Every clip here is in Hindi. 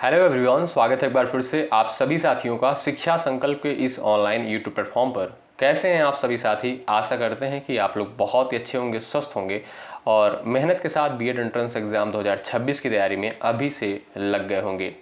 हेलो एवरीवन, स्वागत है एक बार फिर से आप सभी साथियों का शिक्षा संकल्प के इस ऑनलाइन यूट्यूब प्लेटफॉर्म पर। कैसे हैं आप सभी साथी? आशा करते हैं कि आप लोग बहुत ही अच्छे होंगे, स्वस्थ होंगे और मेहनत के साथ बीएड एंट्रेंस एग्जाम 2026 की तैयारी में अभी से लग गए होंगे।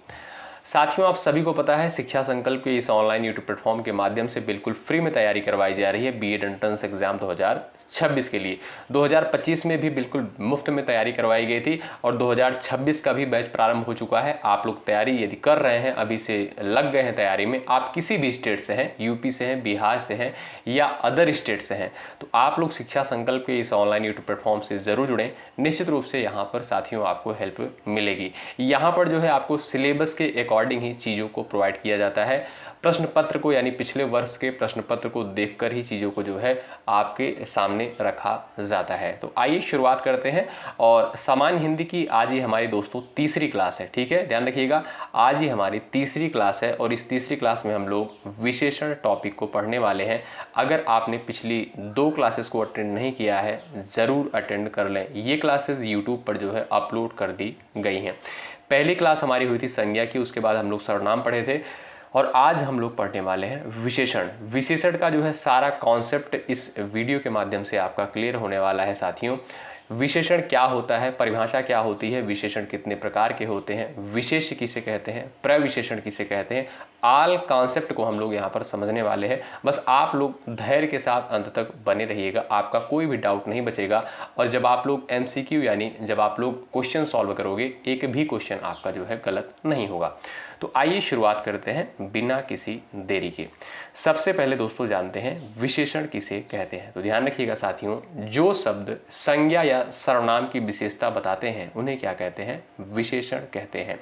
साथियों, आप सभी को पता है शिक्षा संकल्प के इस ऑनलाइन यूट्यूब प्लेटफॉर्म के माध्यम से बिल्कुल फ्री में तैयारी करवाई जा रही है बीएड एंट्रेंस एग्जाम 2026 के लिए। 2025 में भी बिल्कुल मुफ्त में तैयारी करवाई गई थी और 2026 का भी बैच प्रारंभ हो चुका है। आप लोग तैयारी यदि कर रहे हैं, अभी से लग गए हैं तैयारी में, आप किसी भी स्टेट से हैं, यूपी से हैं, बिहार से हैं या अदर स्टेट से हैं, तो आप लोग शिक्षा संकल्प के इस ऑनलाइन यूट्यूब प्लेटफॉर्म से ज़रूर जुड़ें। निश्चित रूप से यहाँ पर साथियों आपको हेल्प मिलेगी। यहाँ पर जो है आपको सिलेबस के अकॉर्डिंग ही चीज़ों को प्रोवाइड किया जाता है। प्रश्न पत्र को यानी पिछले वर्ष के प्रश्न पत्र को देखकर ही चीज़ों को जो है आपके सामने रखा जाता है। तो आइए शुरुआत करते हैं। और सामान्य हिंदी की आज ही हमारी दोस्तों तीसरी क्लास है, ठीक है, ध्यान रखिएगा। आज ही हमारी तीसरी क्लास है और इस तीसरी क्लास में हम लोग विशेषण टॉपिक को पढ़ने वाले हैं। अगर आपने पिछली 2 क्लासेस को अटेंड नहीं किया है, ज़रूर अटेंड कर लें। ये क्लासेस यूट्यूब पर जो है अपलोड कर दी गई हैं। पहली क्लास हमारी हुई थी संज्ञा की, उसके बाद हम लोग सर्वनाम पढ़े थे और आज हम लोग पढ़ने वाले हैं विशेषण। विशेषण का जो है सारा कॉन्सेप्ट इस वीडियो के माध्यम से आपका क्लियर होने वाला है साथियों। विशेषण क्या होता है, परिभाषा क्या होती है, विशेषण कितने प्रकार के होते हैं, विशेष्य किसे कहते हैं, प्रविशेषण किसे कहते हैं, आल कॉन्सेप्ट को हम लोग यहाँ पर समझने वाले हैं। बस आप लोग धैर्य के साथ अंत तक बने रहिएगा, आपका कोई भी डाउट नहीं बचेगा। और जब आप लोग एमसीक्यू यानी जब आप लोग क्वेश्चन सॉल्व करोगे, एक भी क्वेश्चन आपका जो है गलत नहीं होगा। तो आइए शुरुआत करते हैं बिना किसी देरी के। सबसे पहले दोस्तों जानते हैं विशेषण किसे कहते हैं। तो ध्यान रखिएगा साथियों, जो शब्द संज्ञा या सर्वनाम की विशेषता बताते हैं उन्हें क्या कहते हैं? विशेषण कहते हैं।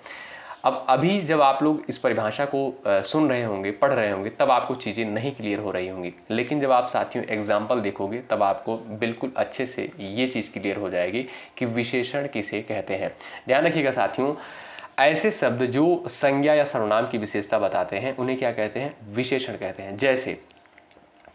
अब अभी जब आप लोग इस परिभाषा को सुन रहे होंगे, पढ़ रहे होंगे, तब आपको चीज़ें नहीं क्लियर हो रही होंगी, लेकिन जब आप साथियों एग्जाम्पल देखोगे तब आपको बिल्कुल अच्छे से ये चीज़ क्लियर हो जाएगी कि विशेषण किसे कहते हैं। ध्यान रखिएगा साथियों, ऐसे शब्द जो संज्ञा या सर्वनाम की विशेषता बताते हैं उन्हें क्या कहते हैं? विशेषण कहते हैं। जैसे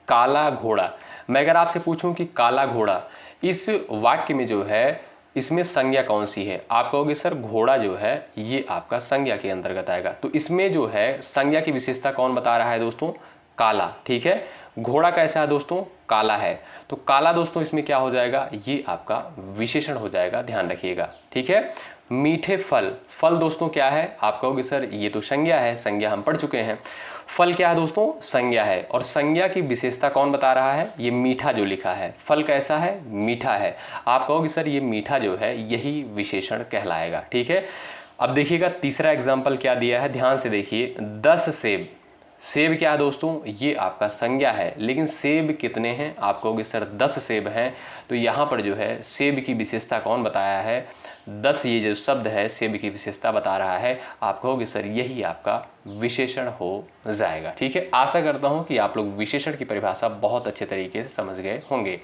काला घोड़ा। मैं अगर आपसे पूछूं कि काला घोड़ा, इस वाक्य में जो है इसमें संज्ञा कौन सी है? आप कहोगे सर घोड़ा जो है ये आपका संज्ञा के अंतर्गत आएगा। तो इसमें जो है संज्ञा की विशेषता कौन बता रहा है दोस्तों? काला, ठीक है। घोड़ा कैसा है दोस्तों? काला है। तो काला दोस्तों इसमें क्या हो जाएगा? ये आपका विशेषण हो जाएगा, ध्यान रखिएगा, ठीक है। मीठे फल। फल दोस्तों क्या है? आप कहोगे सर ये तो संज्ञा है, संज्ञा हम पढ़ चुके हैं। फल क्या है दोस्तों? संज्ञा है। और संज्ञा की विशेषता कौन बता रहा है? ये मीठा जो लिखा है, फल कैसा है? मीठा है। आप कहोगे सर ये मीठा जो है यही विशेषण कहलाएगा, ठीक है। अब देखिएगा तीसरा एग्जाम्पल क्या दिया है, ध्यान से देखिए। 10 सेब। सेब क्या है दोस्तों? ये आपका संज्ञा है, लेकिन सेब कितने हैं? आप कहोगे सर 10 सेब हैं। तो यहाँ पर जो है सेब की विशेषता कौन बताया है? 10 ये जो शब्द है सेब की विशेषता बता रहा है। आप कहोगे सर यही आपका विशेषण हो जाएगा, ठीक है। आशा करता हूँ कि आप लोग विशेषण की परिभाषा बहुत अच्छे तरीके से समझ गए होंगे।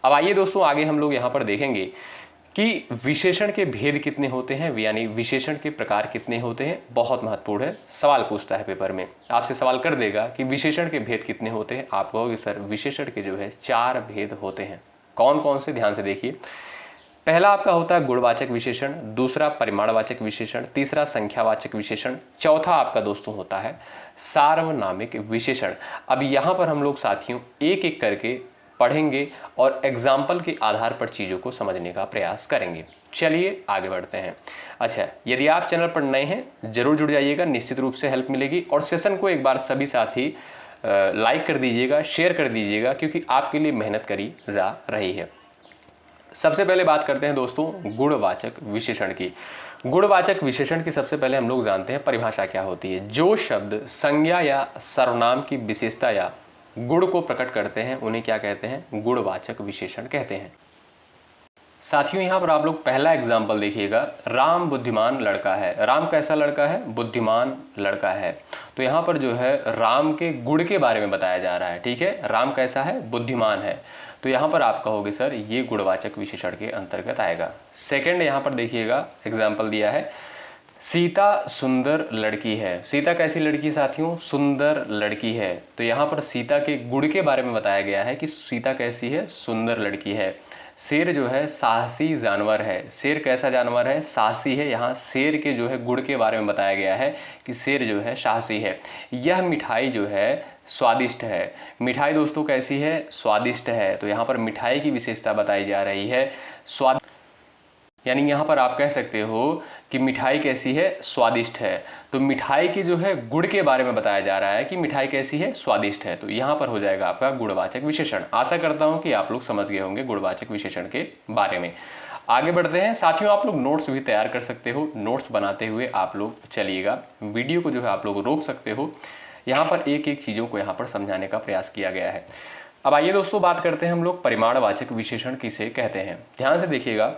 अब आइए दोस्तों आगे हम लोग यहाँ पर देखेंगे कि विशेषण के भेद कितने होते हैं, यानी विशेषण के प्रकार कितने होते हैं। बहुत महत्वपूर्ण है, सवाल पूछता है पेपर में, आपसे सवाल कर देगा कि विशेषण के भेद कितने होते हैं। आप कहोगे सर विशेषण के जो है 4 भेद होते हैं। कौन कौन से? ध्यान से देखिए। पहला आपका होता है गुणवाचक विशेषण, दूसरा परिमाणवाचक विशेषण, तीसरा संख्यावाचक विशेषण, चौथा आपका दोस्तों होता है सार्वनामिक विशेषण। अब यहाँ पर हम लोग साथियों एक एक करके पढ़ेंगे और एग्जाम्पल के आधार पर चीज़ों को समझने का प्रयास करेंगे। चलिए आगे बढ़ते हैं। अच्छा, यदि आप चैनल पर नए हैं जरूर जुड़ जाइएगा, निश्चित रूप से हेल्प मिलेगी। और सेशन को एक बार सभी साथी लाइक कर दीजिएगा, शेयर कर दीजिएगा, क्योंकि आपके लिए मेहनत करी जा रही है। सबसे पहले बात करते हैं दोस्तों गुणवाचक विशेषण की। गुणवाचक विशेषण की सबसे पहले हम लोग जानते हैं परिभाषा क्या होती है। जो शब्द संज्ञा या सर्वनाम की विशेषता या गुण को प्रकट करते हैं उन्हें क्या कहते हैं? गुणवाचक विशेषण कहते हैं। साथियों यहाँ पर आप लोग पहला एग्जाम्पल देखिएगा। राम बुद्धिमान लड़का है। राम कैसा लड़का है? बुद्धिमान लड़का है। तो यहाँ पर जो है राम के गुण के बारे में बताया जा रहा है, ठीक है। राम कैसा है? बुद्धिमान है। तो यहाँ पर आप कहोगे सर ये गुणवाचक विशेषण के अंतर्गत आएगा। सेकंड यहाँ पर देखिएगा एग्जाम्पल दिया है, सीता सुंदर लड़की है। सीता कैसी लड़की है साथियों? सुंदर लड़की है। तो यहाँ पर सीता के गुण के बारे में बताया गया है कि सीता कैसी है? सुंदर लड़की है। शेर जो है साहसी जानवर है। शेर कैसा जानवर है? साहसी है। यहाँ शेर के जो है गुण के बारे में बताया गया है कि शेर जो है साहसी है। यह मिठाई जो है स्वादिष्ट है। मिठाई दोस्तों कैसी है? स्वादिष्ट है। तो यहाँ पर मिठाई की विशेषता बताई जा रही है स्वाद, यानी यहाँ पर आप कह सकते हो कि मिठाई कैसी है? स्वादिष्ट है। तो मिठाई की जो है गुण के बारे में बताया जा रहा है कि मिठाई कैसी है? स्वादिष्ट है। तो यहाँ पर हो जाएगा आपका गुणवाचक विशेषण। आशा करता हूँ कि आप लोग समझ गए होंगे गुणवाचक विशेषण के बारे में। आगे बढ़ते हैं साथियों, आप लोग नोट्स भी तैयार कर सकते हो। नोट्स बनाते हुए आप लोग चलिएगा, वीडियो को जो है आप लोग रोक सकते हो। यहाँ पर एक एक चीज़ों को यहाँ पर समझाने का प्रयास किया गया है। अब आइए दोस्तों बात करते हैं हम लोग परिमाणवाचक विशेषण किसे कहते हैं। ध्यान से देखिएगा,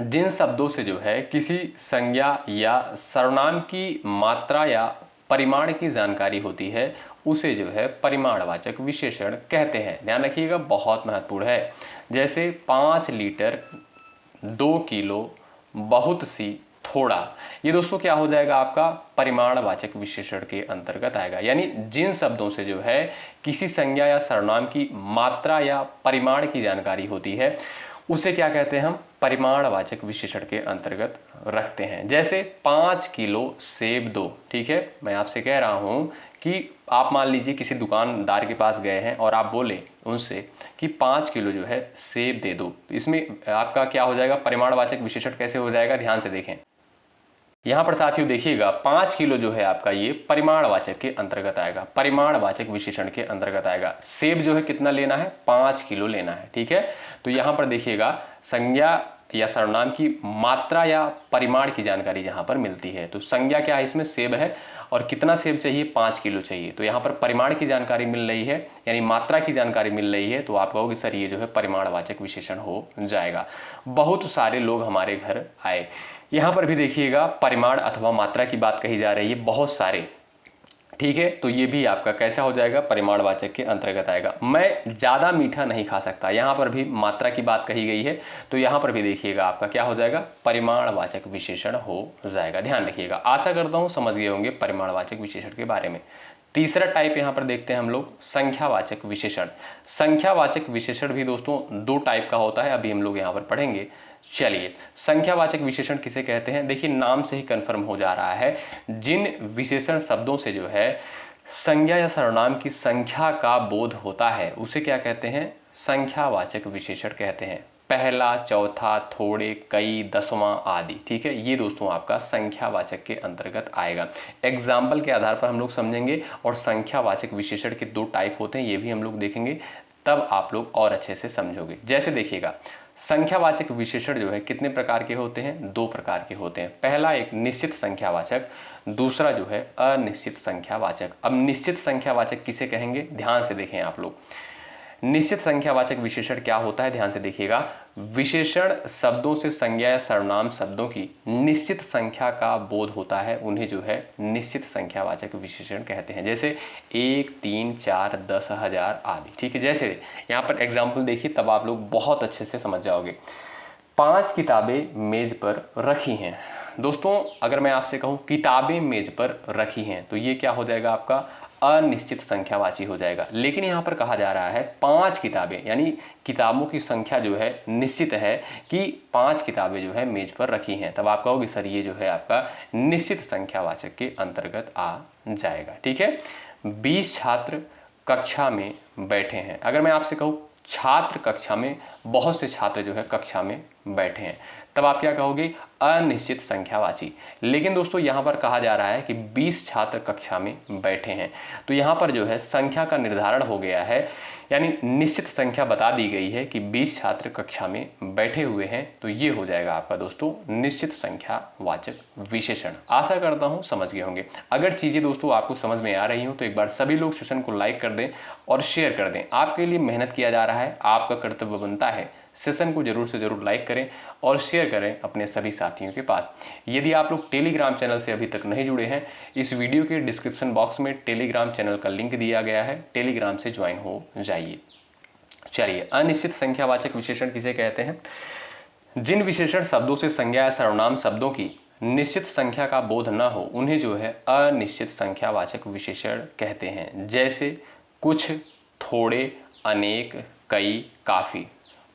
जिन शब्दों से जो है किसी संज्ञा या सर्वनाम की मात्रा या परिमाण की जानकारी होती है उसे जो है परिमाणवाचक विशेषण कहते हैं। ध्यान रखिएगा, बहुत महत्वपूर्ण है। जैसे 5 लीटर, 2 किलो, बहुत सी, थोड़ा, ये दोस्तों क्या हो जाएगा? आपका परिमाणवाचक विशेषण के अंतर्गत आएगा। यानी जिन शब्दों से जो है किसी संज्ञा या सर्वनाम की मात्रा या परिमाण की जानकारी होती है उसे क्या कहते हैं? हम परिमाणवाचक विशेषण के अंतर्गत रखते हैं। जैसे 5 किलो सेब दो। ठीक है, मैं आपसे कह रहा हूं कि आप मान लीजिए किसी दुकानदार के पास गए हैं और आप बोले उनसे कि 5 किलो जो है सेब दे दो। तो इसमें आपका क्या हो जाएगा? परिमाणवाचक विशेषण कैसे हो जाएगा? ध्यान से देखें। यहाँ पर साथियों देखिएगा, 5 किलो जो है आपका ये परिमाणवाचक के अंतर्गत आएगा, परिमाणवाचक विशेषण के अंतर्गत आएगा। सेब जो है कितना लेना है? 5 किलो लेना है। ठीक है, तो यहाँ पर देखिएगा संज्ञा या सर्वनाम की मात्रा या परिमाण की जानकारी जहाँ पर मिलती है। तो संज्ञा क्या है? इसमें सेब है और कितना सेब चाहिए? 5 किलो चाहिए। तो यहाँ पर परिमाण की जानकारी मिल रही है, यानी मात्रा की जानकारी मिल रही है। तो आप कहोगे सर ये जो है परिमाणवाचक विशेषण हो जाएगा। बहुत सारे लोग हमारे घर आए, यहाँ पर भी देखिएगा परिमाण अथवा मात्रा की बात कही जा रही है, बहुत सारे। ठीक है, तो ये भी आपका कैसा हो जाएगा? परिमाणवाचक के अंतर्गत आएगा। मैं ज़्यादा मीठा नहीं खा सकता, यहाँ पर भी मात्रा की बात कही गई है। तो यहाँ पर भी देखिएगा आपका क्या हो जाएगा? परिमाणवाचक विशेषण हो जाएगा। ध्यान रखिएगा, आशा करता हूँ समझ गए होंगे परिमाणवाचक विशेषण के बारे में। तीसरा टाइप यहाँ पर देखते हैं हम लोग, संख्यावाचक विशेषण। संख्यावाचक विशेषण भी दोस्तों 2 टाइप का होता है, अभी हम लोग यहाँ पर पढ़ेंगे। चलिए, संख्यावाचक विशेषण किसे कहते हैं? देखिए नाम से ही कंफर्म हो जा रहा है, जिन विशेषण शब्दों से जो है संज्ञा या सर्वनाम की संख्या का बोध होता है उसे क्या कहते हैं? संख्यावाचक विशेषण कहते हैं। पहला, चौथा, थोड़े, कई, 10वां आदि। ठीक है, ये दोस्तों आपका संख्यावाचक के अंतर्गत आएगा। एग्जाम्पल के आधार पर हम लोग समझेंगे और संख्यावाचक विशेषण के 2 टाइप होते हैं ये भी हम लोग देखेंगे, तब आप लोग और अच्छे से समझोगे। जैसे देखिएगा, संख्यावाचक विशेषण जो है कितने प्रकार के होते हैं? 2 प्रकार के होते हैं। पहला एक निश्चित संख्यावाचक, दूसरा जो है अनिश्चित संख्यावाचक। अब निश्चित संख्यावाचक किसे कहेंगे? ध्यान से देखें आप लोग। निश्चित संख्यावाचक विशेषण क्या होता है? ध्यान से देखिएगा, विशेषण शब्दों से संज्ञा या सर्वनाम शब्दों की निश्चित संख्या का बोध होता है, उन्हें जो है निश्चित संख्यावाचक विशेषण कहते हैं। जैसे 1, 3, 4, 10, 1000 आदि। ठीक है, जैसे यहाँ पर एग्जाम्पल देखिए तब आप लोग बहुत अच्छे से समझ जाओगे। 5 किताबें मेज पर रखी हैं। दोस्तों अगर मैं आपसे कहूँ किताबें मेज पर रखी हैं तो ये क्या हो जाएगा? आपका अनिश्चित संख्यावाची हो जाएगा। लेकिन यहाँ पर कहा जा रहा है 5 किताबें, यानी किताबों की संख्या जो है निश्चित है कि 5 किताबें जो है मेज पर रखी हैं। तब आप कहोगे सर ये जो है आपका निश्चित संख्यावाचक के अंतर्गत आ जाएगा। ठीक है, 20 छात्र कक्षा में बैठे हैं। अगर मैं आपसे कहूँ छात्र कक्षा में, बहुत से छात्र जो है कक्षा में बैठे हैं, तब आप क्या कहोगे? अनिश्चित संख्यावाची। लेकिन दोस्तों यहाँ पर कहा जा रहा है कि 20 छात्र कक्षा में बैठे हैं, तो यहाँ पर जो है संख्या का निर्धारण हो गया है, यानी निश्चित संख्या बता दी गई है कि 20 छात्र कक्षा में बैठे हुए हैं। तो ये हो जाएगा आपका दोस्तों निश्चित संख्यावाचक विशेषण। आशा करता हूँ समझ गए होंगे। अगर चीज़ें दोस्तों आपको समझ में आ रही हो तो एक बार सभी लोग सेशन को लाइक कर दें और शेयर कर दें। आपके लिए मेहनत किया जा रहा है, आपका कर्तव्य बनता है सेशन को जरूर से जरूर लाइक करें और शेयर करें अपने सभी साथियों के पास। यदि आप लोग टेलीग्राम चैनल से अभी तक नहीं जुड़े हैं, इस वीडियो के डिस्क्रिप्शन बॉक्स में टेलीग्राम चैनल का लिंक दिया गया है, टेलीग्राम से ज्वाइन हो जाइए। चलिए, अनिश्चित संख्यावाचक विशेषण किसे कहते हैं? जिन विशेषण शब्दों से संज्ञा या सर्वनाम शब्दों की निश्चित संख्या का बोध न हो उन्हें जो है अनिश्चित संख्यावाचक विशेषण कहते हैं, जैसे कुछ, थोड़े, अनेक, कई, काफ़ी।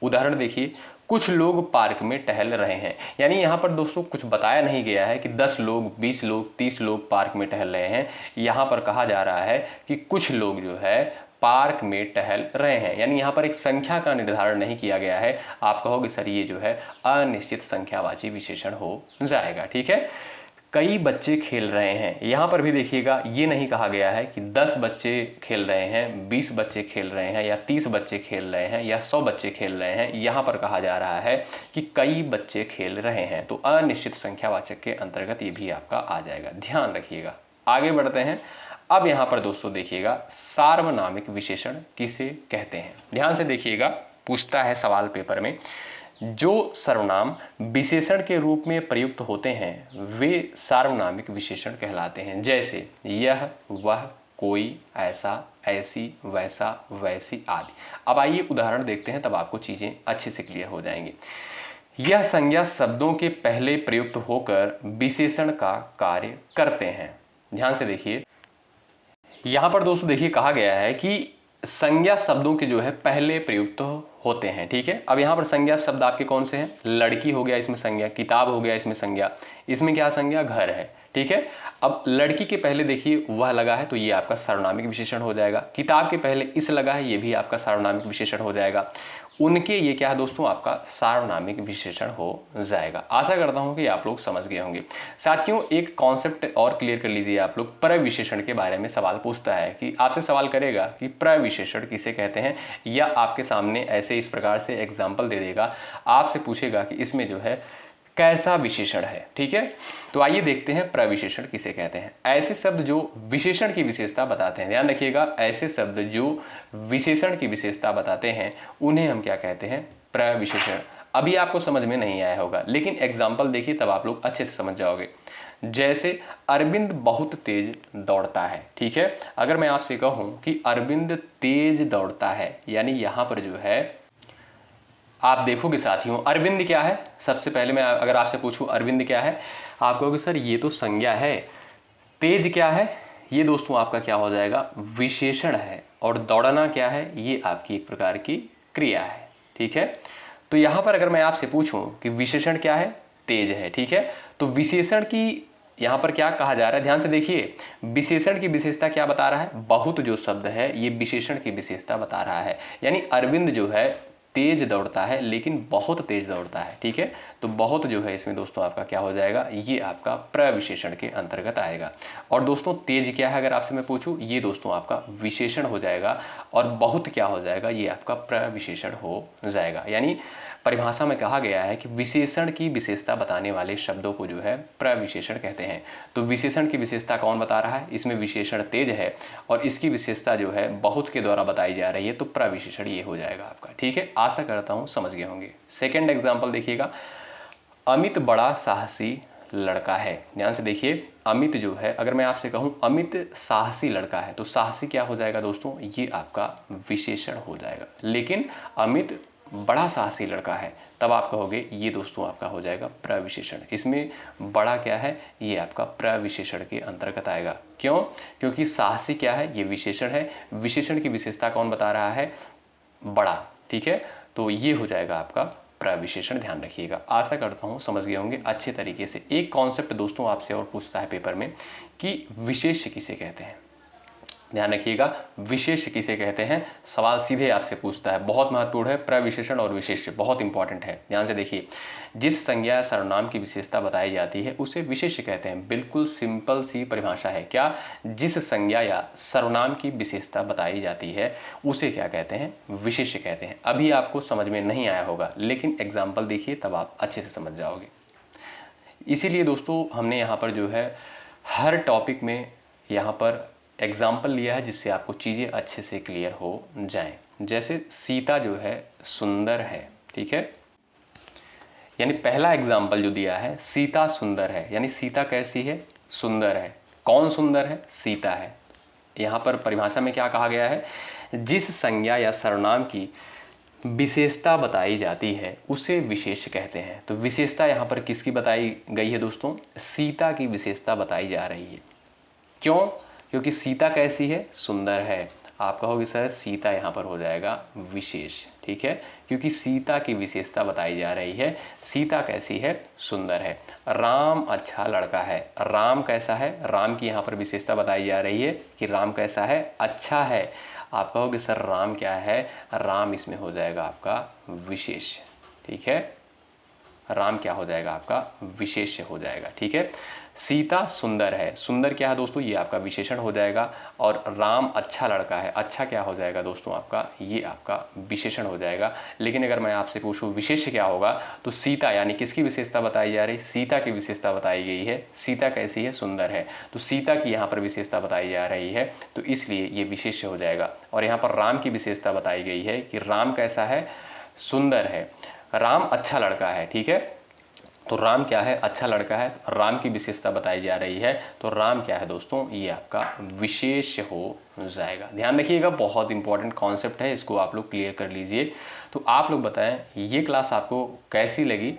उदाहरण देखिए, कुछ लोग पार्क में टहल रहे हैं। यानी यहाँ पर दोस्तों कुछ बताया नहीं गया है कि 10 लोग, 20 लोग, 30 लोग पार्क में टहल रहे हैं। यहाँ पर कहा जा रहा है कि कुछ लोग जो है पार्क में टहल रहे हैं। यानी यहाँ पर एक संख्या का निर्धारण नहीं किया गया है। आप कहोगे सर ये जो है अनिश्चित संख्यावाची विशेषण हो जाएगा। ठीक है, कई बच्चे खेल रहे हैं। यहाँ पर भी देखिएगा, ये नहीं कहा गया है कि 10 बच्चे खेल रहे हैं, 20 बच्चे खेल रहे हैं, या 30 बच्चे खेल रहे हैं, या 100 बच्चे खेल रहे हैं। यहाँ पर कहा जा रहा है कि कई बच्चे खेल रहे हैं। तो अनिश्चित संख्यावाचक के अंतर्गत ये भी आपका आ जाएगा, ध्यान रखिएगा। आगे बढ़ते हैं। अब यहाँ पर दोस्तों देखिएगा, सार्वनामिक विशेषण किसे कहते हैं। ध्यान से देखिएगा, पूछता है सवाल पेपर में, जो सर्वनाम विशेषण के रूप में प्रयुक्त होते हैं वे सार्वनामिक विशेषण कहलाते हैं। जैसे यह, वह, कोई, ऐसा, ऐसी, वैसा, वैसी आदि। अब आइए उदाहरण देखते हैं, तब आपको चीजें अच्छे से क्लियर हो जाएंगी। यह संज्ञा शब्दों के पहले प्रयुक्त होकर विशेषण का कार्य करते हैं। ध्यान से देखिए, यहाँ पर दोस्तों देखिए कहा गया है कि संज्ञा शब्दों के जो है पहले प्रयुक्त होते हैं। ठीक है, अब यहाँ पर संज्ञा शब्द आपके कौन से हैं? लड़की हो गया, इसमें संज्ञा, किताब हो गया, इसमें संज्ञा, इसमें क्या संज्ञा? घर है। ठीक है, अब लड़की के पहले देखिए वह लगा है, तो ये आपका सार्वनामिक विशेषण हो जाएगा। किताब के पहले इस लगा है, ये भी आपका सार्वनामिक विशेषण हो जाएगा। उनके, ये क्या है दोस्तों? आपका सार्वनामिक विशेषण हो जाएगा। आशा करता हूं कि आप लोग समझ गए होंगे। साथियों, एक कॉन्सेप्ट और क्लियर कर लीजिए आप लोग। प्रविशेषण के बारे में सवाल पूछता है कि आपसे सवाल करेगा कि प्रविशेषण किसे कहते हैं, या आपके सामने ऐसे इस प्रकार से एग्जाम्पल दे देगा, आपसे पूछेगा कि इसमें जो है कैसा विशेषण है। ठीक है, तो आइए देखते हैं प्रविशेषण किसे कहते हैं। ऐसे शब्द जो विशेषण की विशेषता बताते हैं, ध्यान रखिएगा, ऐसे शब्द जो विशेषण की विशेषता बताते हैं उन्हें हम क्या कहते हैं? प्रविशेषण। अभी आपको समझ में नहीं आया होगा, लेकिन एग्जाम्पल देखिए तब आप लोग अच्छे से समझ जाओगे। जैसे अरविंद बहुत तेज दौड़ता है। ठीक है, अगर मैं आपसे कहूं कि अरविंद तेज दौड़ता है, यानी यहां पर जो है आप देखोगे साथियों, अरविंद क्या है? सबसे पहले मैं अगर आपसे पूछूं अरविंद क्या है, आप कहोगे सर ये तो संज्ञा है। तेज क्या है? ये दोस्तों आपका क्या हो जाएगा? विशेषण है। और दौड़ना क्या है? ये आपकी एक प्रकार की क्रिया है। ठीक है, तो यहां पर अगर मैं आपसे पूछूं कि विशेषण क्या है? तेज है। ठीक है, तो विशेषण की यहां पर क्या कहा जा रहा है? ध्यान से देखिए, विशेषण की विशेषता क्या बता रहा है? बहुत जो शब्द है ये विशेषण की विशेषता बता रहा है। यानी अरविंद जो है तेज दौड़ता है, लेकिन बहुत तेज दौड़ता है। ठीक है, तो बहुत जो है इसमें दोस्तों आपका क्या हो जाएगा? ये आपका प्रविशेषण के अंतर्गत आएगा। और दोस्तों तेज क्या है अगर आपसे मैं पूछूं, ये दोस्तों आपका विशेषण हो जाएगा। और बहुत क्या हो जाएगा? ये आपका प्रविशेषण हो जाएगा। यानी परिभाषा में कहा गया है कि विशेषण की विशेषता बताने वाले शब्दों को जो है प्रविशेषण कहते हैं। तो विशेषण की विशेषता कौन बता रहा है? इसमें विशेषण तेज है और इसकी विशेषता जो है बहुत के द्वारा बताई जा रही है, तो प्रविशेषण ये हो जाएगा आपका। ठीक है, आशा करता हूं समझ गए होंगे। सेकेंड एग्जाम्पल देखिएगा, अमित बड़ा साहसी लड़का है। ध्यान से देखिए, अमित जो है, अगर मैं आपसे कहूं अमित साहसी लड़का है, तो साहसी क्या हो जाएगा दोस्तों? ये आपका विशेषण हो जाएगा। लेकिन अमित बड़ा साहसी लड़का है, तब आप कहोगे ये दोस्तों आपका हो जाएगा प्रविशेषण। इसमें बड़ा क्या है? ये आपका प्रविशेषण के अंतर्गत आएगा। क्यों? क्योंकि साहसी क्या है? ये विशेषण है। विशेषण की विशेषता कौन बता रहा है? बड़ा। ठीक है, तो ये हो जाएगा आपका प्रविशेषण। ध्यान रखिएगा, आशा करता हूं समझ गए होंगे अच्छे तरीके से। एक कॉन्सेप्ट दोस्तों आपसे और पूछता है पेपर में कि विशेष्य किसे कहते हैं। ध्यान रखिएगा, विशेष्य किसे कहते हैं, सवाल सीधे आपसे पूछता है। बहुत महत्वपूर्ण है, प्रविशेषण और विशेष्य बहुत इंपॉर्टेंट है। ध्यान से देखिए, जिस संज्ञा सर्वनाम की विशेषता बताई जाती है उसे विशेष्य कहते हैं। बिल्कुल सिंपल सी परिभाषा है। क्या? जिस संज्ञा या सर्वनाम की विशेषता बताई जाती है उसे क्या कहते हैं? विशेष्य कहते हैं। अभी आपको समझ में नहीं आया होगा, लेकिन एग्जाम्पल देखिए तब आप अच्छे से समझ जाओगे। इसीलिए दोस्तों हमने यहाँ पर जो है हर टॉपिक में यहाँ पर एग्जाम्पल लिया है, जिससे आपको चीज़ें अच्छे से क्लियर हो जाएं। जैसे सीता जो है सुंदर है। ठीक है, यानी पहला एग्जाम्पल जो दिया है, सीता सुंदर है, यानी सीता कैसी है? सुंदर है। कौन सुंदर है? सीता है। यहाँ पर परिभाषा में क्या कहा गया है? जिस संज्ञा या सर्वनाम की विशेषता बताई जाती है उसे विशेष्य कहते हैं। तो विशेषता यहाँ पर किसकी बताई गई है दोस्तों? सीता की विशेषता बताई जा रही है। क्यों? क्योंकि सीता कैसी है? सुंदर है। आप कहोगे सर सीता यहाँ पर हो जाएगा विशेष, ठीक है, क्योंकि सीता की विशेषता बताई जा रही है। सीता कैसी है? सुंदर है। राम अच्छा लड़का है। राम कैसा है? राम की यहाँ पर विशेषता बताई जा रही है कि राम कैसा है? अच्छा है। आप कहोगे सर राम क्या है? राम इसमें हो जाएगा आपका विशेष, ठीक है। राम क्या हो जाएगा? आपका विशेष्य हो जाएगा, ठीक है। सीता सुंदर है। सुंदर क्या है दोस्तों? ये आपका विशेषण हो जाएगा। और राम अच्छा लड़का है। अच्छा क्या हो जाएगा दोस्तों? आपका ये आपका विशेषण हो जाएगा। लेकिन अगर मैं आपसे पूछूं विशेष्य क्या होगा, तो सीता यानी किसकी विशेषता बताई जा रही? सीता की विशेषता बताई गई है। सीता कैसी है? सुंदर है। तो सीता की यहाँ पर विशेषता बताई जा रही है, तो इसलिए ये विशेष्य हो जाएगा। और यहाँ पर राम की विशेषता बताई गई है कि राम कैसा है? सुंदर है। राम अच्छा लड़का है, ठीक है। तो राम क्या है? अच्छा लड़का है। राम की विशेषता बताई जा रही है, तो राम क्या है दोस्तों? ये आपका विशेष्य हो जाएगा। ध्यान रखिएगा, बहुत इंपॉर्टेंट कॉन्सेप्ट है, इसको आप लोग क्लियर कर लीजिए। तो आप लोग बताएं ये क्लास आपको कैसी लगी,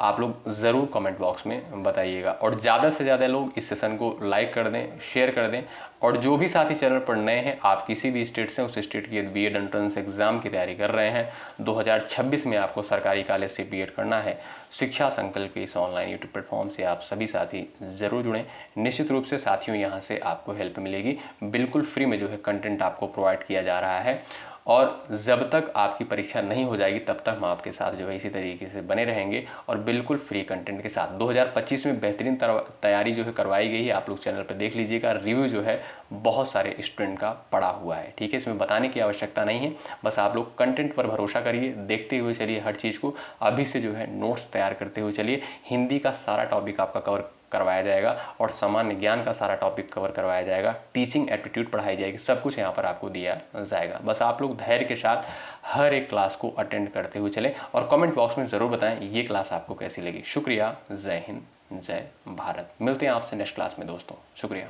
आप लोग ज़रूर कमेंट बॉक्स में बताइएगा। और ज़्यादा से ज़्यादा लोग इस सेशन को लाइक कर दें, शेयर कर दें। और जो भी साथी चैनल पर नए हैं, आप किसी भी स्टेट से उस स्टेट की बीएड एंट्रेंस एग्जाम की तैयारी कर रहे हैं, 2026 में आपको सरकारी कॉलेज से बीएड करना है, शिक्षा संकल्प के इस ऑनलाइन यूट्यूब प्लेटफॉर्म से आप सभी साथी ज़रूर जुड़ें। निश्चित रूप से साथियों यहाँ से आपको हेल्प मिलेगी। बिल्कुल फ्री में जो है कंटेंट आपको प्रोवाइड किया जा रहा है। और जब तक आपकी परीक्षा नहीं हो जाएगी तब तक हम आपके साथ जो है इसी तरीके से बने रहेंगे और बिल्कुल फ्री कंटेंट के साथ। 2025 में बेहतरीन तैयारी जो है करवाई गई है, आप लोग चैनल पर देख लीजिएगा। रिव्यू जो है बहुत सारे स्टूडेंट का पड़ा हुआ है, ठीक है। इसमें बताने की आवश्यकता नहीं है, बस आप लोग कंटेंट पर भरोसा करिए, देखते हुए चलिए हर चीज़ को। अभी से जो है नोट्स तैयार करते हुए चलिए। हिंदी का सारा टॉपिक आपका कवर करवाया जाएगा और सामान्य ज्ञान का सारा टॉपिक कवर करवाया जाएगा। टीचिंग एप्टीट्यूड पढ़ाई जाएगी, सब कुछ यहाँ पर आपको दिया जाएगा। बस आप लोग धैर्य के साथ हर एक क्लास को अटेंड करते हुए चलें और कमेंट बॉक्स में ज़रूर बताएं ये क्लास आपको कैसी लगी। शुक्रिया। जय हिंद, जय भारत। मिलते हैं आपसे नेक्स्ट क्लास में दोस्तों। शुक्रिया।